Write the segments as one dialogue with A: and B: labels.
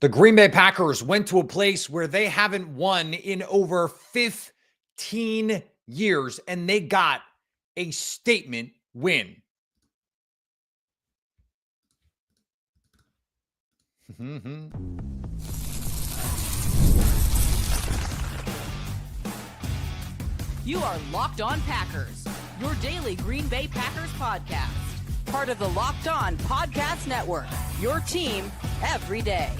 A: The Green Bay Packers went to a place where they haven't won in over 15 years, and they got a statement win.
B: You are Locked On Packers, your daily Green Bay Packers podcast. Part of the Locked On Podcast Network, your team every day.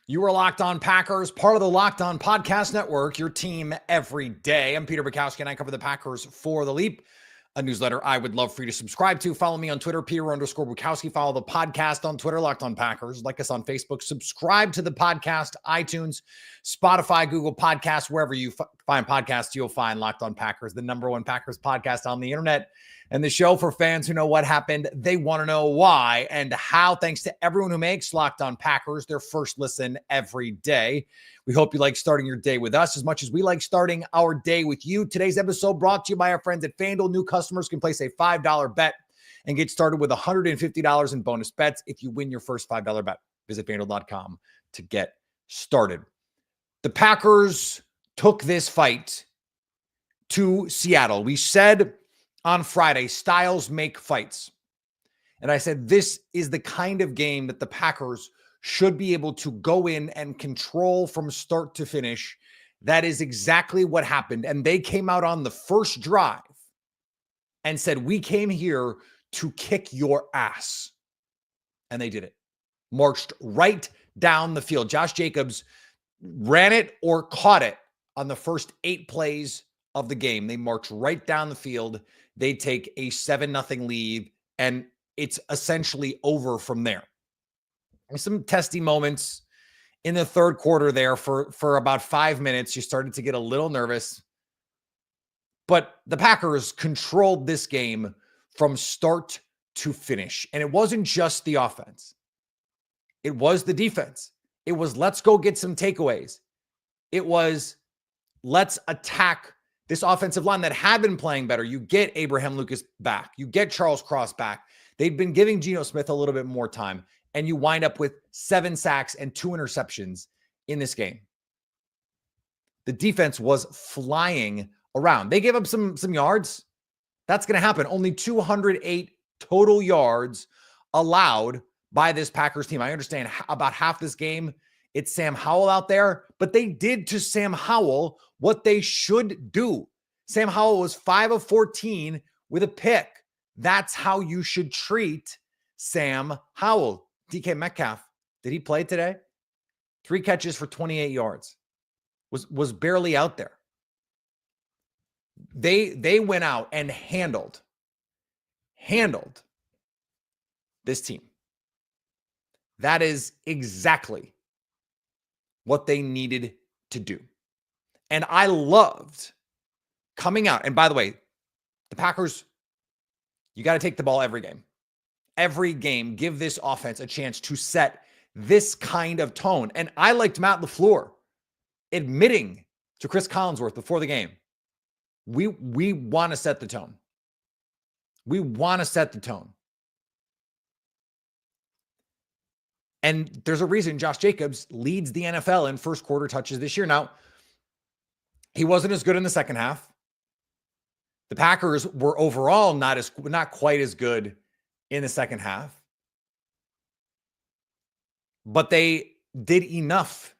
A: You are Locked On Packers, part of the Locked On Podcast Network, your team every day. I'm Peter Bukowski, and I cover the Packers for The Leap, a newsletter I would love for you to subscribe to. Follow me on Twitter, Peter_Bukowski. Follow the podcast on Twitter, Locked On Packers. Like us on Facebook. Subscribe to the podcast, iTunes, Spotify, Google Podcasts, wherever you find podcasts, you'll find Locked On Packers, the #1 Packers podcast on the internet. And the show for fans who know what happened, they want to know why and how. Thanks to everyone who makes Locked On Packers their first listen every day. We hope you like starting your day with us as much as we like starting our day with you. Today's episode brought to you by our friends at FanDuel. New customers can place a $5 bet and get started with $150 in bonus bets if you win your first $5 bet. Visit FanDuel.com to get started. The Packers took this fight to Seattle. We said on Friday, styles make fights. And I said, this is the kind of game that the Packers should be able to go in and control from start to finish. That is exactly what happened. And they came out on the first drive and said, we came here to kick your ass. And they did it. Marched right down the field. Josh Jacobs ran it or caught it on the first 8 plays of the game. They marched right down the field. They take a 7-0 lead, and it's essentially over from there. Some testy moments in the third quarter there for about 5 minutes. You started to get a little nervous, but the Packers controlled this game from start to finish. And it wasn't just the offense. It was the defense. It was, let's go get some takeaways. It was, let's attack this offensive line that had been playing better. You get Abraham Lucas back. You get Charles Cross back. They've been giving Geno Smith a little bit more time. And you wind up with 7 sacks and 2 interceptions in this game. The defense was flying around. They gave up some yards. That's going to happen. Only 208 total yards allowed by this Packers team. I understand about half this game, it's Sam Howell out there, but they did to Sam Howell what they should do. Sam Howell was 5 of 14 with a pick. That's how you should treat Sam Howell. DK Metcalf, did he play today? 3 catches for 28 yards. Was barely out there. They went out and handled this team. That is exactly what they needed to do. And I loved coming out. And by the way, the Packers, you got to take the ball every game. Every game, give this offense a chance to set this kind of tone. And I liked Matt LaFleur admitting to Chris Collinsworth before the game, we want to set the tone. We want to set the tone. And there's a reason Josh Jacobs leads the NFL in first quarter touches this year. Now, he wasn't as good in the second half. The Packers were overall not quite as good in the second half. But they did enough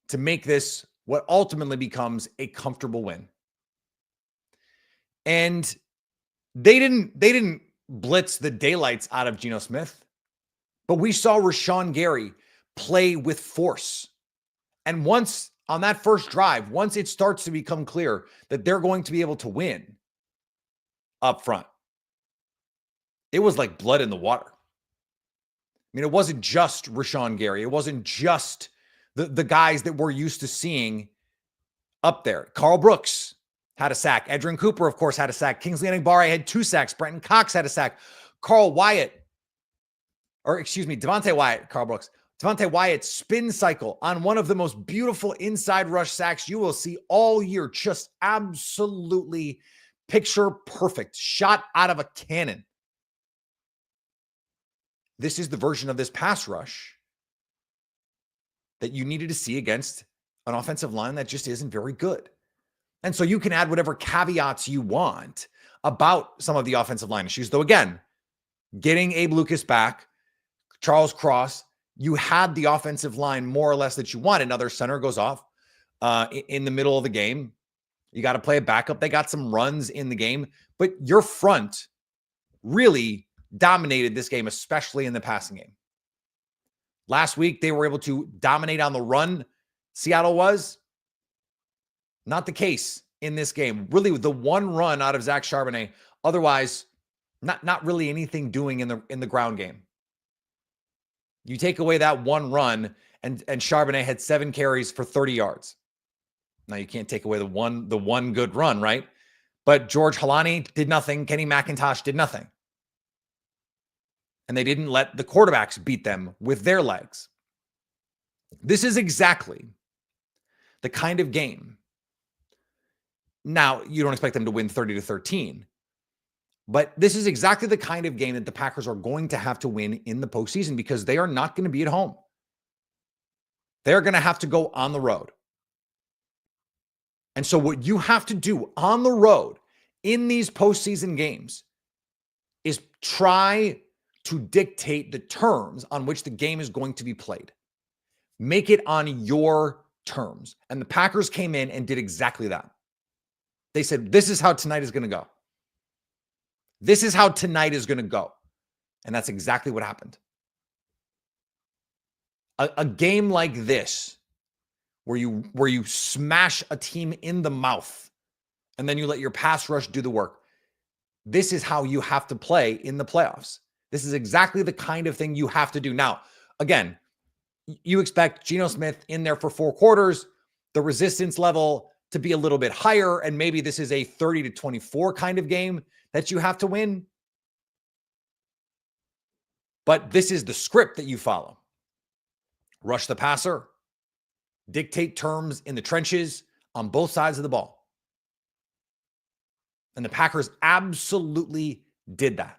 A: to make this what ultimately becomes a comfortable win. And they didn't blitz the daylights out of Geno Smith. But we saw Rashawn Gary play with force. And once on that first drive, once it starts to become clear that they're going to be able to win up front, it was like blood in the water. I mean, it wasn't just Rashawn Gary. It wasn't just the guys that we're used to seeing up there. Carl Brooks had a sack. Edgerrin Cooper, of course, had a sack. Kingsley Enagbare had 2 sacks. Brenton Cox had a sack. Devontae Wyatt, Carl Brooks. Devontae Wyatt's spin cycle on one of the most beautiful inside rush sacks you will see all year. Just absolutely picture perfect. Shot out of a cannon. this is the version of this pass rush that you needed to see against an offensive line that just isn't very good. And so you can add whatever caveats you want about some of the offensive line issues. Though again, getting Abe Lucas back, Charles Cross, you had the offensive line more or less that you wanted. Another center goes off in the middle of the game. You got to play a backup. They got some runs in the game, but your front really dominated this game, especially in the passing game. Last week, they were able to dominate on the run. Seattle was not the case in this game. Really, the one run out of Zach Charbonnet. Otherwise, not really anything doing in the ground game. You take away that one run, and Charbonnet had 7 carries for 30 yards. Now you can't take away the one good run, right? But George Halani did nothing. Kenny McIntosh did nothing. And they didn't let the quarterbacks beat them with their legs. This is exactly the kind of game. Now, you don't expect them to win 30-13, but this is exactly the kind of game that the Packers are going to have to win in the postseason because they are not going to be at home. They're going to have to go on the road. And so what you have to do on the road in these postseason games is try to dictate the terms on which the game is going to be played. Make it on your terms. And the Packers came in and did exactly that. They said, this is how tonight is going to go. This is how tonight is going to go. And that's exactly what happened. A game like this, where you smash a team in the mouth and then you let your pass rush do the work. This is how you have to play in the playoffs. This is exactly the kind of thing you have to do. Now, again, you expect Geno Smith in there for 4 quarters, the resistance level to be a little bit higher, and maybe this is a 30-24 kind of game that you have to win. But this is the script that you follow. Rush the passer, dictate terms in the trenches on both sides of the ball. And the Packers absolutely did that.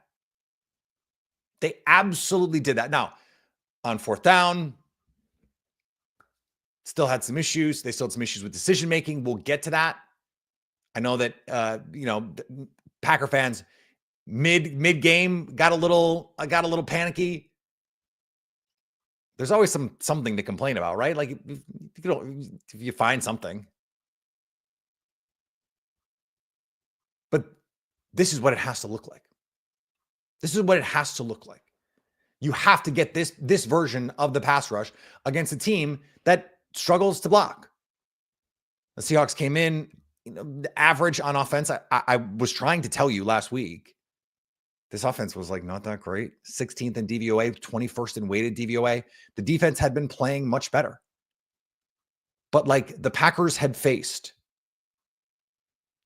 A: They absolutely did that. Now, on 4th down, still had some issues. They still had some issues with decision-making. We'll get to that. I know that, Packer fans mid-game got a little panicky. There's always something to complain about, right? Like if you find something. But this is what it has to look like. This is what it has to look like. You have to get this version of the pass rush against a team that struggles to block. The Seahawks came in, the average on offense. I was trying to tell you last week, this offense was like not that great. 16th in DVOA, 21st in weighted DVOA. The defense had been playing much better. But like the Packers had faced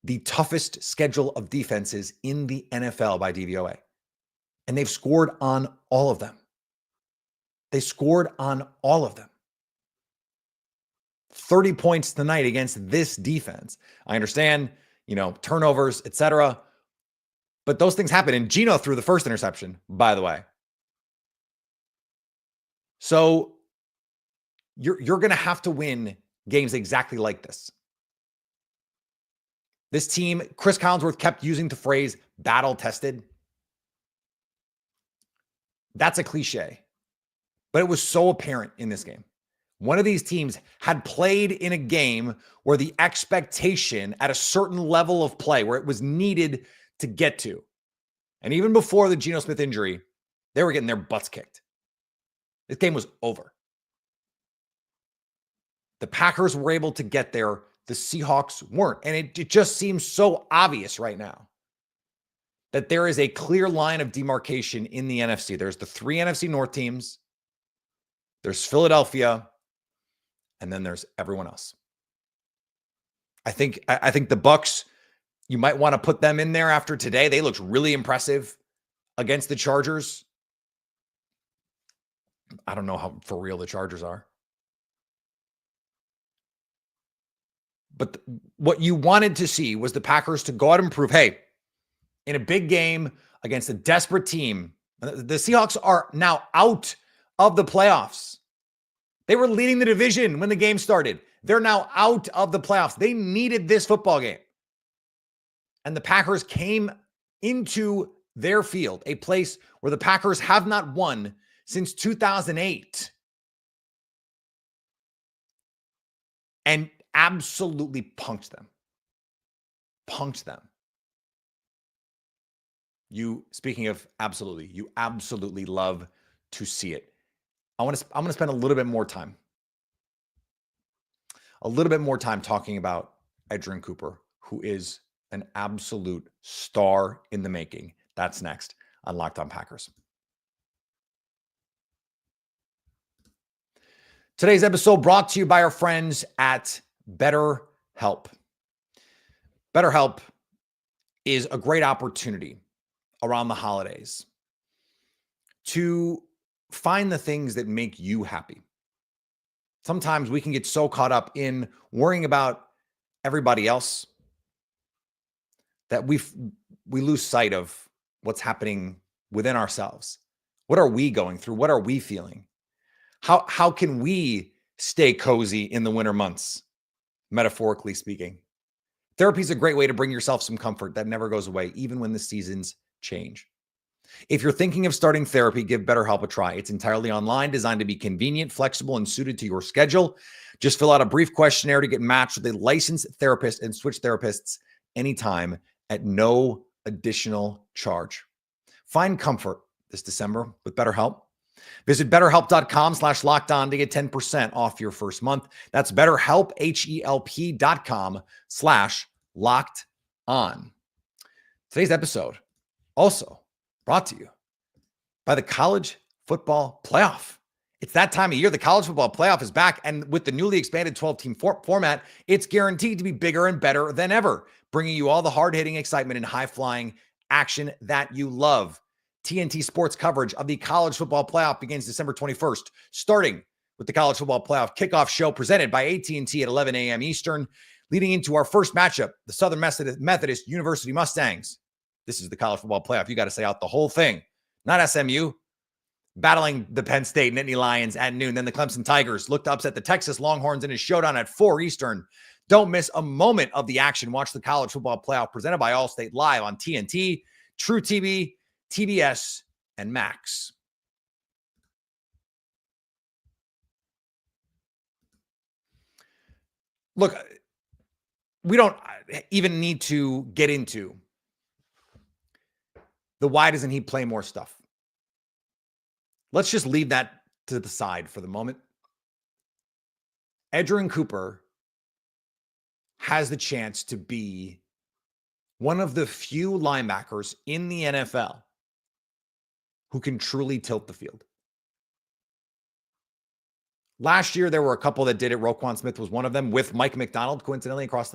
A: the toughest schedule of defenses in the NFL by DVOA. And they've scored on all of them. They scored on all of them. 30 points tonight against this defense. I understand, turnovers, etc. But those things happen. And Geno threw the first interception, by the way. So you're going to have to win games exactly like this. This team, Chris Collinsworth kept using the phrase battle tested. That's a cliche, but it was so apparent in this game. One of these teams had played in a game where the expectation at a certain level of play, where it was needed to get to. And even before the Geno Smith injury, they were getting their butts kicked. This game was over. The Packers were able to get there. The Seahawks weren't. And it just seems so obvious right now that there is a clear line of demarcation in the NFC. There's the 3 NFC North teams. There's Philadelphia. And then there's everyone else. I think the Bucs, you might want to put them in there after today. They looked really impressive against the Chargers. I don't know how for real the Chargers are. But what you wanted to see was the Packers to go out and prove, hey, in a big game against a desperate team, The Seahawks are now out of the playoffs. They were leading the division when the game started. They're now out of the playoffs. They needed this football game. And the Packers came into their field, a place where the Packers have not won since 2008. And absolutely punked them. Punked them. Speaking of absolutely, you absolutely love to see it. I'm going to spend a little bit more time talking about Edgerrin Cooper, who is an absolute star in the making. That's next on Locked On Packers. Today's episode brought to you by our friends at BetterHelp. BetterHelp is a great opportunity around the holidays to find the things that make you happy. Sometimes we can get so caught up in worrying about everybody else that we lose sight of what's happening within ourselves. What are we going through? What are we feeling? How can we stay cozy in the winter months, metaphorically speaking? Therapy is a great way to bring yourself some comfort that never goes away, even when the seasons change. If you're thinking of starting therapy, give BetterHelp a try. It's entirely online, designed to be convenient, flexible, and suited to your schedule. Just fill out a brief questionnaire to get matched with a licensed therapist and switch therapists anytime at no additional charge. Find comfort this December with BetterHelp. Visit BetterHelp.com/LockedOn to get 10% off your first month. That's BetterHelp, HELP.com/LockedOn. Today's episode also brought to you by the College Football Playoff. It's that time of year. The College Football Playoff is back, and with the newly expanded 12-team format, it's guaranteed to be bigger and better than ever, bringing you all the hard-hitting excitement and high-flying action that you love. TNT Sports coverage of the College Football Playoff begins December 21st, starting with the College Football Playoff kickoff show presented by AT&T at 11 a.m. Eastern, leading into our first matchup, the Southern Methodist University Mustangs. This is the College Football Playoff. You got to say out the whole thing, not SMU. Battling the Penn State Nittany Lions at noon. Then the Clemson Tigers look to upset the Texas Longhorns in a showdown at 4 Eastern. Don't miss a moment of the action. Watch the College Football Playoff presented by Allstate live on TNT, True TV, TBS, and Max. Look, we don't even need to get into the why doesn't he play more stuff. Let's just leave that to the side for the moment. Edgerrin Cooper has the chance to be one of the few linebackers in the NFL who can truly tilt the field. Last year, there were a couple that did it. Roquan Smith was one of them, with Mike McDonald, coincidentally, across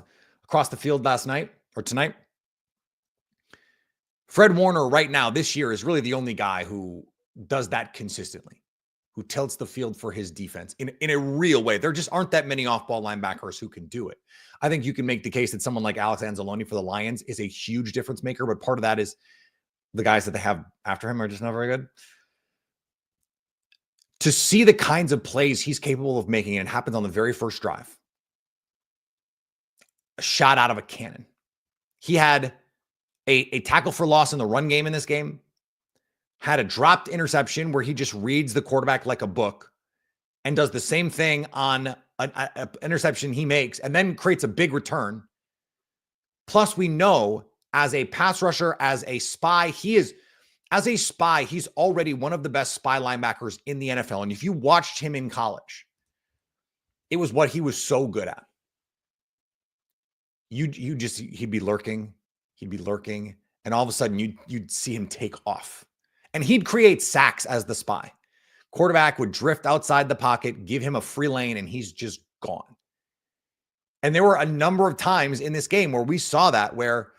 A: the field last night or tonight. Fred Warner right now, this year, is really the only guy who does that consistently, who tilts the field for his defense in a real way. There just aren't that many off-ball linebackers who can do it. I think you can make the case that someone like Alex Anzalone for the Lions is a huge difference maker, but part of that is the guys that they have after him are just not very good. To see the kinds of plays he's capable of making, and it happens on the very first drive. A shot out of a cannon. He had a tackle for loss in the run game in this game. Had a dropped interception where he just reads the quarterback like a book and does the same thing on an interception he makes and then creates a big return. Plus, we know as a pass rusher, as a spy, he's already one of the best spy linebackers in the NFL. And if you watched him in college, it was what he was so good at. He'd be lurking, and all of a sudden you'd see him take off. And he'd create sacks as the spy. Quarterback would drift outside the pocket, give him a free lane, and he's just gone. And there were a number of times in this game where we saw that, where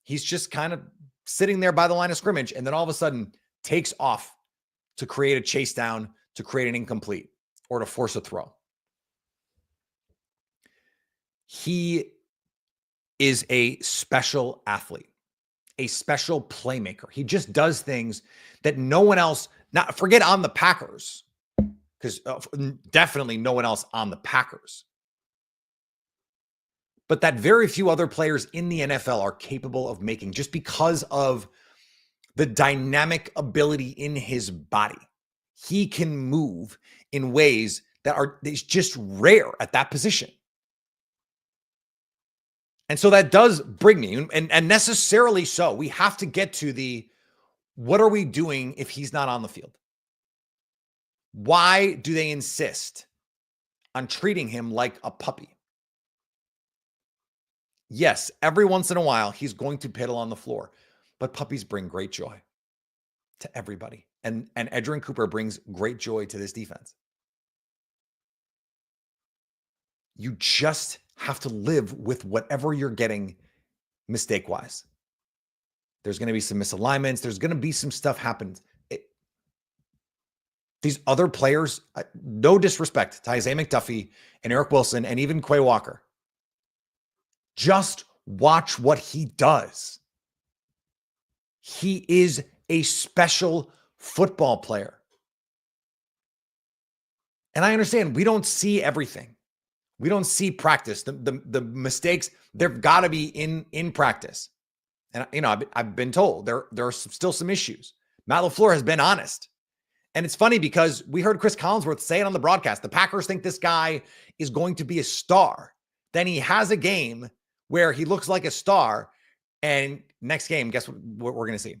A: he's just kind of sitting there by the line of scrimmage and then all of a sudden takes off to create a chase down, to create an incomplete, or to force a throw. He is a special athlete. a special playmaker. He just does things that no one else, not forget on the Packers, because definitely no one else on the Packers, but that very few other players in the NFL are capable of making, just because of the dynamic ability in his body. He can move in ways that are just rare at that position. And so that does bring me, and necessarily so, we have to get to the, what are we doing if he's not on the field? Why do they insist on treating him like a puppy? Yes, every once in a while, he's going to piddle on the floor, but puppies bring great joy to everybody. And Edgerrin Cooper brings great joy to this defense. You just have to live with whatever you're getting mistake-wise. There's going to be some misalignments. There's going to be some stuff happens. These other players, no disrespect to Isaiah McDuffie and Eric Wilson and even Quay Walker. Just watch what he does. He is a special football player. And I understand we don't see everything. We don't see practice. The mistakes, they've got to be in practice. And, you know, I've been told there are still some issues. Matt LaFleur has been honest. And it's funny because we heard Chris Collinsworth say it on the broadcast. The Packers think this guy is going to be a star. Then he has a game where he looks like a star. And next game, guess what we're going to see?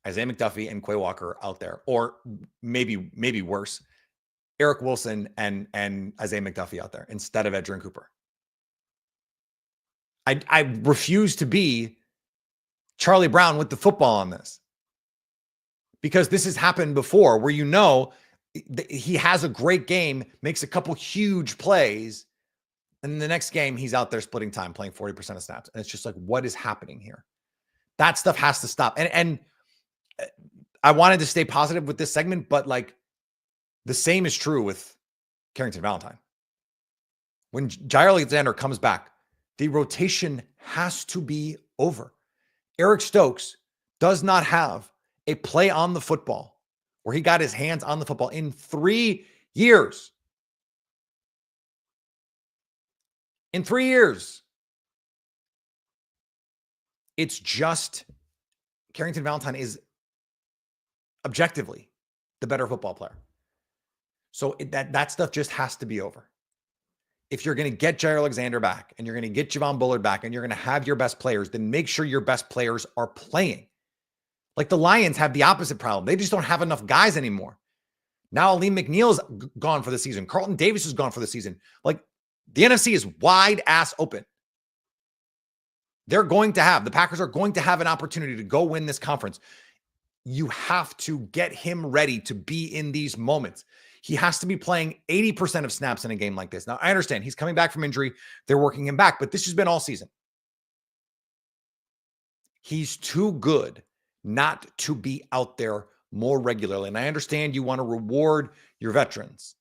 A: Isaiah McDuffie and Quay Walker out there. Or maybe worse, Eric Wilson and Isaiah McDuffie out there instead of Edgerrin Cooper. I refuse to be Charlie Brown with the football on this, because this has happened before where, you know, he has a great game, makes a couple huge plays, and the next game he's out there splitting time, playing 40% of snaps. And it's just like, what is happening here? That stuff has to stop. And I wanted to stay positive with this segment, but like, the same is true with Carrington Valentine. When Jair Alexander comes back, the rotation has to be over. Eric Stokes does not have a play on the football where he got his hands on the football in 3 years. In 3 years. It's just Carrington Valentine is objectively the better football player. So that stuff just has to be over. If you're going to get Jair Alexander back and you're going to get Javon Bullard back and you're going to have your best players, then make sure your best players are playing. Like the Lions have the opposite problem. They just don't have enough guys anymore. Now Aleem McNeil's gone for the season. Carlton Davis is gone for the season. Like the NFC is wide ass open. The Packers are going to have an opportunity to go win this conference. You have to get him ready to be in these moments. He has to be playing 80% of snaps in a game like this. Now, I understand he's coming back from injury. They're working him back, but this has been all season. He's too good not to be out there more regularly. And I understand you want to reward your veterans.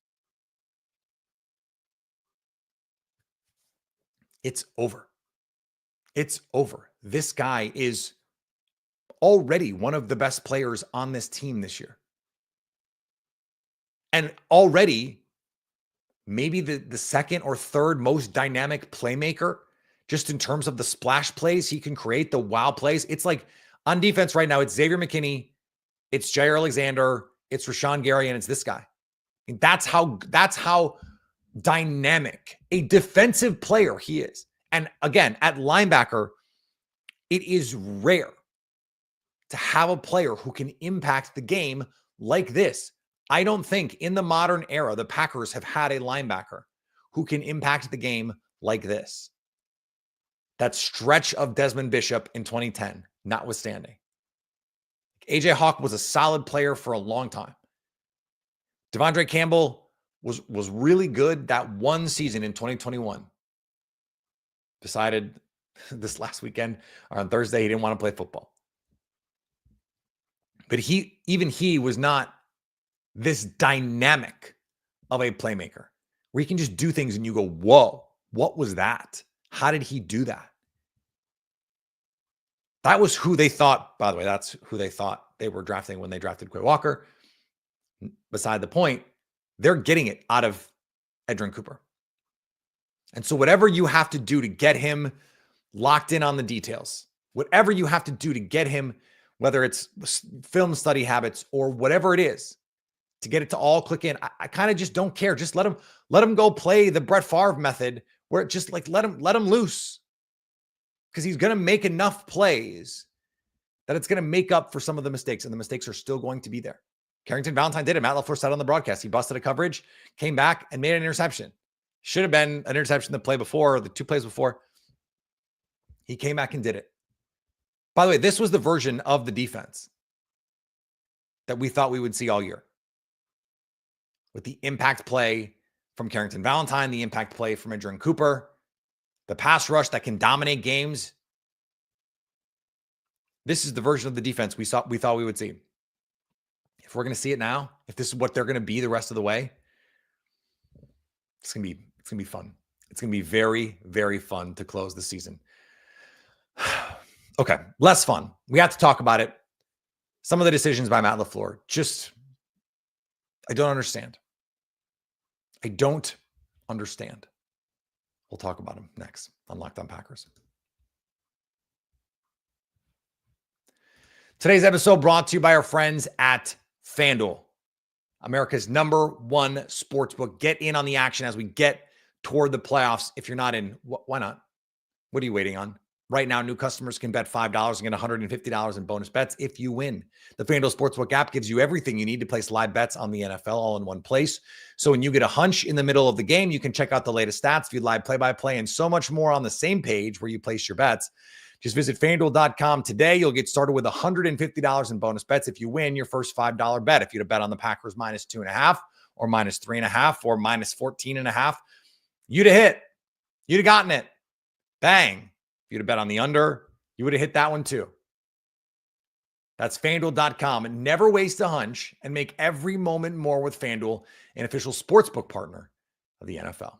A: It's over. It's over. This guy is already one of the best players on this team this year. And already maybe the second or third most dynamic playmaker, just in terms of the splash plays he can create, the wow plays. It's like on defense right now, it's Xavier McKinney, it's Jair Alexander, it's Rashawn Gary, and it's this guy. And that's how dynamic a defensive player he is. And again, at linebacker, it is rare to have a player who can impact the game like this. I don't think in the modern era, the Packers have had a linebacker who can impact the game like this. That stretch of Desmond Bishop in 2010, notwithstanding. AJ Hawk was a solid player for a long time. Devondre Campbell was really good that one season in 2021. Decided this last weekend or on Thursday he didn't want to play football. But he was not this dynamic of a playmaker where he can just do things and you go, whoa, what was that? How did he do that? That was who they thought, by the way, that's who they thought they were drafting when they drafted Quay Walker. Beside the point, they're getting it out of Edgerrin Cooper. And so whatever you have to do to get him locked in on the details, whatever you have to do to get him, whether it's film study habits or whatever it is, to get it to all click in, I kind of just don't care. Just let him go play the Brett Favre method where it just like let him loose. Because he's going to make enough plays that it's going to make up for some of the mistakes, and the mistakes are still going to be there. Carrington Valentine did it. Matt LaFleur said on the broadcast, he busted a coverage, came back and made an interception. Should have been an interception the play before, or the 2 plays before. He came back and did it. By the way, this was the version of the defense that we thought we would see all year. With the impact play from Carrington Valentine, the impact play from Edgerrin Cooper, the pass rush that can dominate games. This is the version of the defense we thought we would see. If we're going to see it now, if this is what they're going to be the rest of the way, it's going to be fun. It's going to be very, very fun to close the season. Okay, less fun. We have to talk about it. Some of the decisions by Matt LaFleur, I don't understand. I don't understand. We'll talk about him next on Locked On Packers. Today's episode brought to you by our friends at FanDuel, America's #1 sportsbook. Get in on the action as we get toward the playoffs. If you're not in, why not? What are you waiting on? Right now, new customers can bet $5 and get $150 in bonus bets if you win. The FanDuel Sportsbook app gives you everything you need to place live bets on the NFL all in one place. So when you get a hunch in the middle of the game, you can check out the latest stats, view live play-by-play, and so much more on the same page where you place your bets. Just visit FanDuel.com today. You'll get started with $150 in bonus bets if you win your first $5 bet. If you'd have bet on the Packers -2.5 or -3.5 or -14.5, you'd have hit. You'd have gotten it. Bang. If you'd have bet on the under, you would have hit that one too. That's FanDuel.com. Never waste a hunch and make every moment more with FanDuel, an official sportsbook partner of the NFL.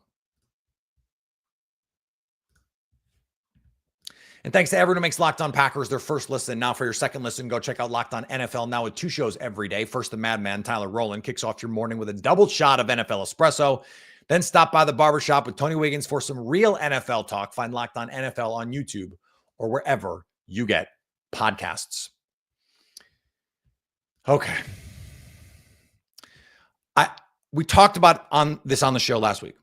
A: And thanks to everyone who makes Locked On Packers their first listen. Now for your second listen, go check out Locked On NFL now with 2 shows every day. First, the Madman Tyler Rowland kicks off your morning with a double shot of NFL espresso. Then stop by the barbershop with Tony Wiggins for some real NFL talk. Find Locked On NFL on YouTube or wherever you get podcasts. Okay. We talked about this on the show last week.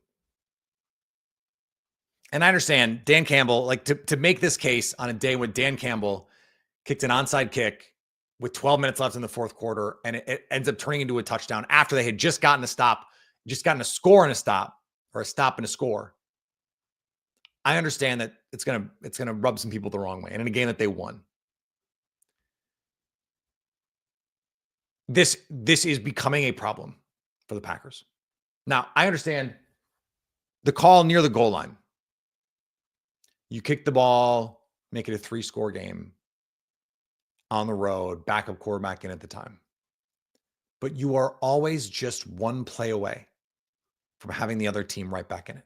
A: And I understand Dan Campbell, like to make this case on a day when Dan Campbell kicked an onside kick with 12 minutes left in the fourth quarter, and it ends up turning into a touchdown after they had just gotten a score and a stop, or a stop and a score. I understand that it's gonna rub some people the wrong way, and in a game that they won. This is becoming a problem for the Packers. Now, I understand the call near the goal line. You kick the ball, make it a 3-score game on the road, backup quarterback in at the time. But you are always just one play away from having the other team right back in it.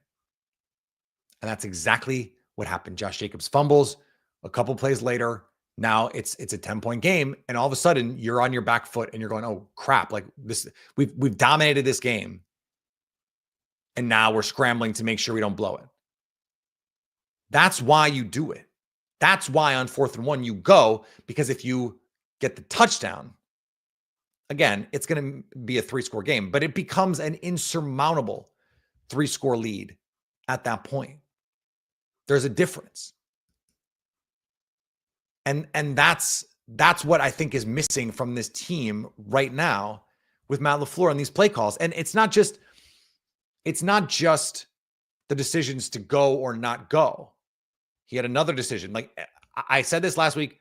A: And that's exactly what happened. Josh Jacobs fumbles. A couple plays later, now it's a 10-point game, and all of a sudden you're on your back foot and you're going, oh crap, like this, we've dominated this game. And now we're scrambling to make sure we don't blow it. That's why you do it. That's why on 4th and 1 you go, because if you get the touchdown, again, it's going to be a 3-score game, but it becomes an insurmountable 3-score lead at that point. There's a difference. And that's what I think is missing from this team right now with Matt LaFleur and these play calls. And it's not just the decisions to go or not go. He had another decision. Like I said this last week,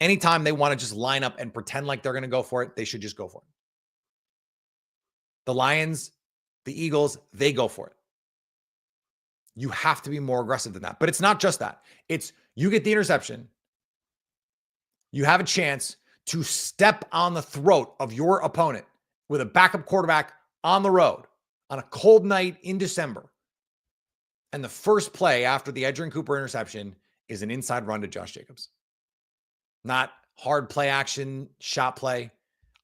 A: anytime they want to just line up and pretend like they're going to go for it, they should just go for it. The Lions, the Eagles, they go for it. You have to be more aggressive than that. But it's not just that. It's you get the interception. You have a chance to step on the throat of your opponent with a backup quarterback on the road on a cold night in December. And the first play after the Edgerrin Cooper interception is an inside run to Josh Jacobs. not hard play action, shot play.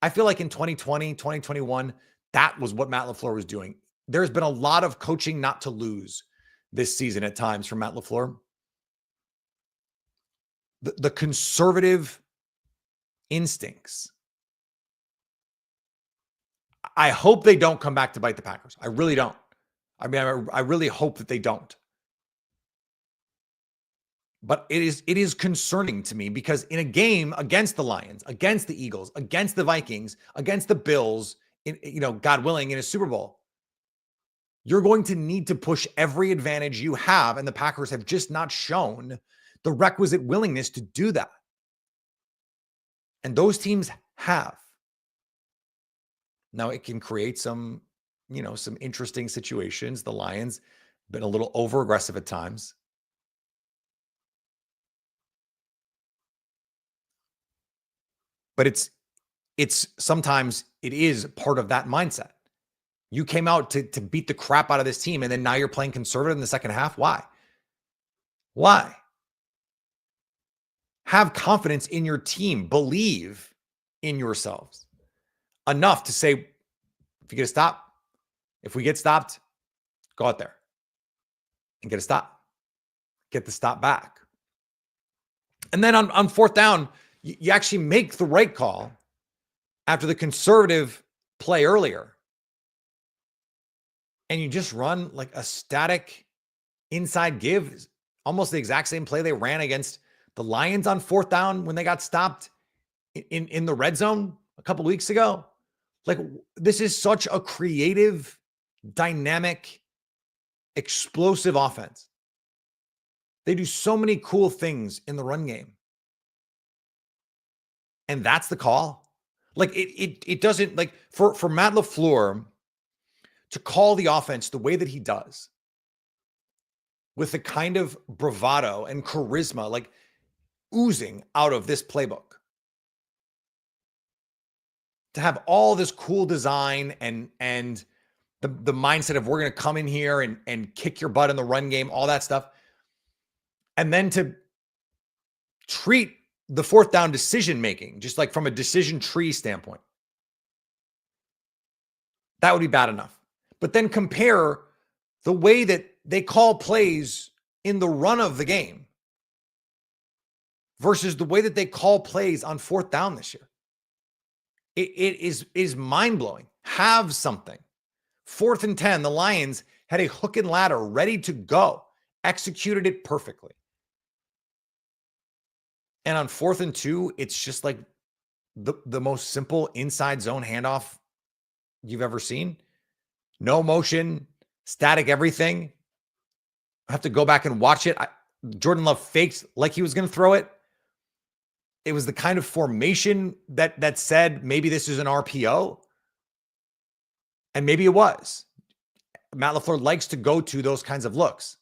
A: I feel like in 2020, 2021, that was what Matt LaFleur was doing. There's been a lot of coaching not to lose this season at times from Matt LaFleur. The conservative instincts. I hope they don't come back to bite the Packers. I really don't. I mean, I really hope that they don't. But it is concerning to me because in a game against the Lions, against the Eagles, against the Vikings, against the Bills, God willing, in a Super Bowl, you're going to need to push every advantage you have, and the Packers have just not shown the requisite willingness to do that. And those teams have. Now, it can create some interesting situations. The Lions been a little over-aggressive at times. But it's sometimes it is part of that mindset. You came out to beat the crap out of this team, and then now you're playing conservative in the second half. Why? Why? Have confidence in your team. Believe in yourselves enough to say, if you get a stop, if we get stopped, go out there and get a stop. Get the stop back. And then on fourth down, you actually make the right call after the conservative play earlier. And you just run like a static inside give, almost the exact same play they ran against the Lions on fourth down when they got stopped in the red zone a couple weeks ago. Like, this is such a creative, dynamic, explosive offense. They do so many cool things in the run game. And that's the call. Like, it doesn't, like, for Matt LaFleur to call the offense the way that he does, with the kind of bravado and charisma, like, oozing out of this playbook, to have all this cool design and the mindset of we're going to come in here and kick your butt in the run game, all that stuff. And then to treat the fourth down decision-making, just like from a decision tree standpoint, that would be bad enough. But then compare the way that they call plays in the run of the game versus the way that they call plays on fourth down this year. It is mind-blowing. Have something. 4th and 10, the Lions had a hook and ladder ready to go, executed it perfectly. And on 4th and 2, it's just like the most simple inside zone handoff you've ever seen. No motion, static everything. I have to go back and watch it. Jordan Love faked like he was going to throw it. It was the kind of formation that said maybe this is an RPO. And maybe it was. Matt LaFleur likes to go to those kinds of looks.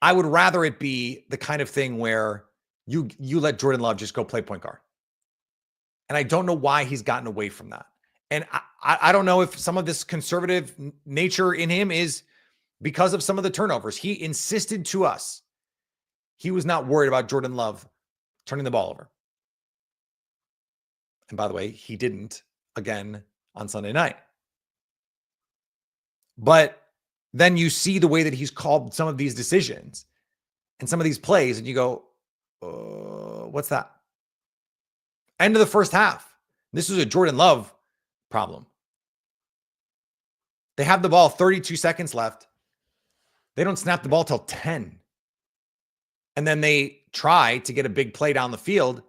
A: I would rather it be the kind of thing where you let Jordan Love just go play point guard. And I don't know why he's gotten away from that. And I don't know if some of this conservative nature in him is because of some of the turnovers. He insisted to us he was not worried about Jordan Love turning the ball over. And by the way, he didn't again on Sunday night. But then you see the way that he's called some of these decisions and some of these plays, and you go, what's that? End of the first half. This is a Jordan Love problem. They have the ball 32 seconds left. They don't snap the ball till 10. And then they try to get a big play down the field.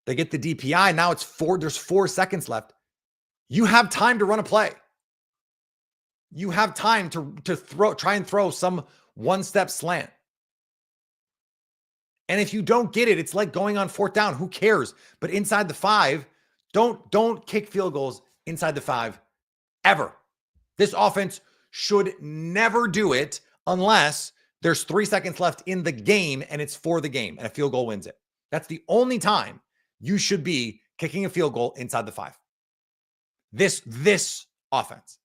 A: They get the DPI. Now it's 4. There's 4 seconds left. You have time to run a play. You have time to try and throw some one-step slant. And if you don't get it, it's like going on fourth down. Who cares? But inside the 5, don't kick field goals inside the 5 ever. This offense should never do it unless there's 3 seconds left in the game and it's for the game and a field goal wins it. That's the only time you should be kicking a field goal inside the 5. This offense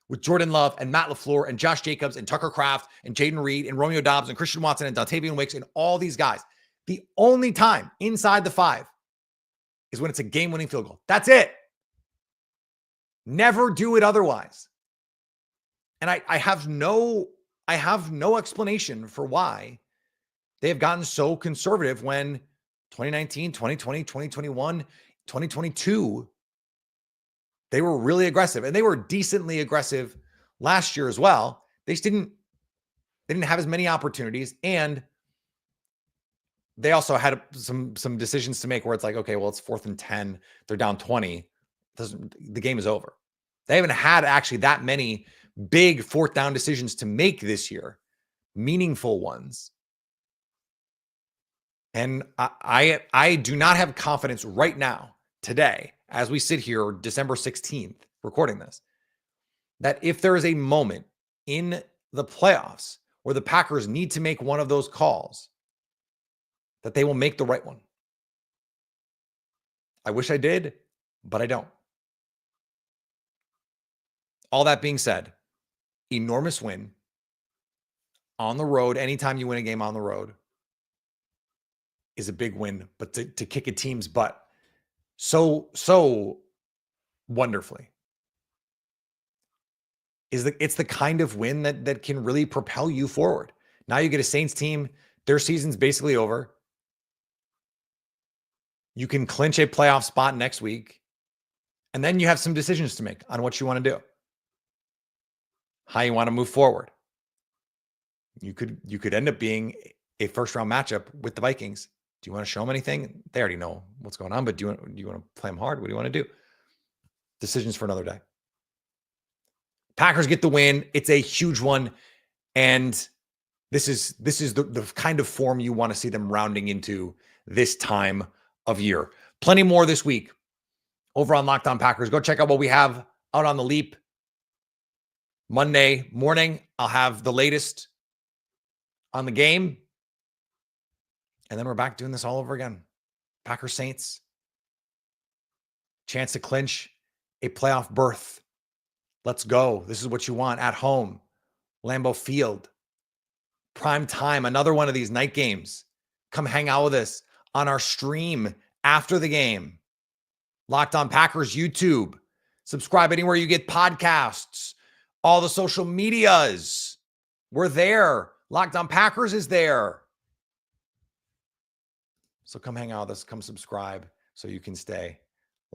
A: with Jordan Love and Matt LaFleur and Josh Jacobs and Tucker Kraft and Jaden Reed and Romeo Doubs and Christian Watson and Dontavian Wicks and all these guys. The only time inside the 5 is when it's a game-winning field goal. That's it. Never do it otherwise. And I have no explanation for why they have gotten so conservative when 2019, 2020, 2021, 2022, they were really aggressive, and they were decently aggressive last year as well. They didn't have as many opportunities, and they also had some decisions to make where it's like, okay, well, it's 4th and 10. They're down 20. The game is over. They haven't had actually that many big 4th down decisions to make this year, meaningful ones. And I do not have confidence right now, today, as we sit here December 16th, recording this, that if there is a moment in the playoffs where the Packers need to make one of those calls, that they will make the right one. I wish I did, but I don't. All that being said, enormous win on the road. Anytime you win a game on the road is a big win, but to kick a team's butt so wonderfully it's the kind of win that can really propel you forward. Now you get a Saints team, their season's basically over. You can clinch a playoff spot next week, and then you have some decisions to make on what you want to do, how you want to move forward. You could end up being a first-round matchup with the Vikings. Do you want to show them anything? They already know what's going on, but do you want to play them hard? What do you want to do? Decisions for another day. Packers get the win. It's a huge one, and this is the kind of form you want to see them rounding into this time of year. Plenty more this week over on Locked On Packers. Go check out what we have out on the Leap. Monday morning, I'll have the latest on the game. And then we're back doing this all over again. Packers Saints. Chance to clinch a playoff berth. Let's go. This is what you want at home. Lambeau Field. Prime time. Another one of these night games. Come hang out with us on our stream after the game. Locked On Packers YouTube. Subscribe anywhere you get podcasts. All the social medias. We're there. Locked On Packers is there. So come hang out with us. Come subscribe so you can stay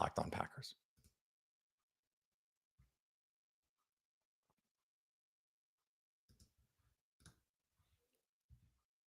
A: Locked On Packers.